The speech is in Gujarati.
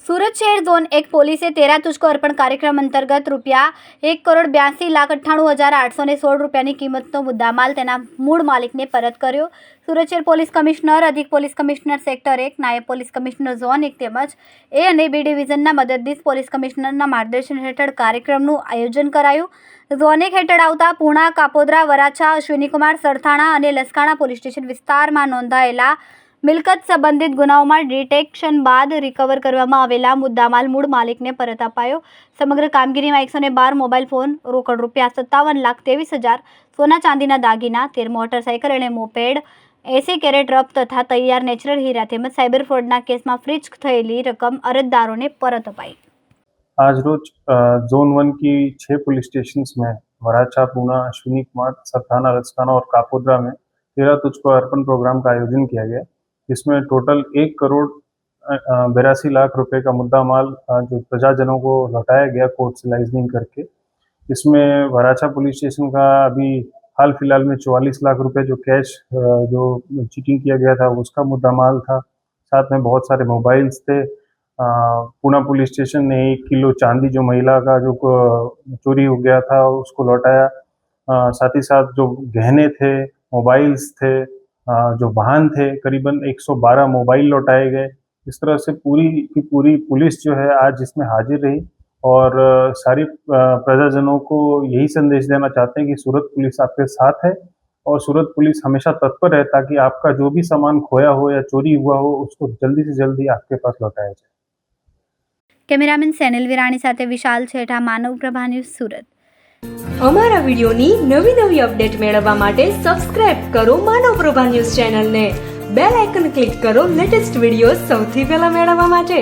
સુરત શહેર ઝોન 1 પોલીસે તેરા તુझको અર્પણ કાર્યક્રમ અંતર્ગત ₹1,82,98,816 રૂપિયાની કિંમતનો મુદ્દામાલ તેના મૂળ માલિકને પરત કર્યો. સુરત શહેર પોલીસ કમિશનર, અધિક પોલીસ કમિશનર સેક્ટર 1, નાયબ પોલીસ કમિશનર ઝોન 1 તેમજ A અને B ડિવિઝનના મદદનીશ પોલીસ કમિશનરના માર્ગદર્શન હેઠળ કાર્યક્રમનું આયોજન કરાયું. ઝોન 1 હેઠળ આવતા પૂણા, કાપોદ્રા, વરાછા, અશ્વિનીકુમાર, સરથાણા અને લસકાણા પોલીસ સ્ટેશન વિસ્તારમાં નોંધાયેલા મિલકત સંબંધિત ગુનાઓમાં ડિટેક્શન બાદ રિકવર કરવામાં આવેલા મુદ્દામાલ મૂળ માલિકને પરત અપાયો. સમગ્ર કામગીરીમાં 112 મોબાઈલ ફોન, રોકડ ₹57,23,000, સોના ચાંદીના દાગીના, 13 મોટરસાઇકલ અને મોપેડ, 80 કેરેટ રફ તથા તૈયાર નેચરલ હીરા તેમજ સાયબર ફ્રોડના કેસમાં ફ્રીજ થયેલી रकम અરજદારોને પરત અપાઈ. आज रोज जोन 1 की 6 पुलिस स्टेशन में वराछा, पूना, अश्विनी कुमार, सरथाना, लसकाना और कापोद्रा में तेरा तुझको अर्पण प्रोग्राम का आयोजन किया गया, जिसमें टोटल 1,82,00,000 रुपए का मुद्दा माल जो प्रजाजनों को लौटाया गया कोर्ट से लाइजनिंग करके. इसमें वराछा पुलिस स्टेशन का अभी हाल फिलहाल में 44 लाख रुपए जो कैश जो चीटिंग किया गया था उसका मुद्दा माल था. साथ में बहुत सारे मोबाइल्स थे. पूना पुलिस स्टेशन ने 1 किलो चांदी जो महिला का जो चोरी हो गया था उसको लौटाया. साथ ही साथ जो गहने थे, मोबाइल्स थे, जो वाहन थे, करीबन 112 मोबाइल लौटाए गए. इस तरह से पूरी की पूरी पुलिस जो है आज इसमें हाजिर रही और सारी प्रजाजनों को यही संदेश देना चाहते हैं कि सूरत पुलिस आपके साथ है और सूरत पुलिस हमेशा तत्पर है ताकि आपका जो भी सामान खोया हो या चोरी हुआ हो उसको जल्दी से जल्दी आपके पास लौटाया जाए. કેમેરામેન સેનિલ વિરાણી સાથે વિશાલ છેઠા, માનવ પ્રભા ન્યૂઝ, સુરત. અમારા વિડિયોની નવી અપડેટ મેળવવા માટે સબસ્ક્રાઇબ કરો માનવ પ્રભા ન્યૂઝ ચેનલને. બેલ આઇકન ક્લિક કરો લેટેસ્ટ વિડિયો સૌથી પહેલા મેળવવા માટે.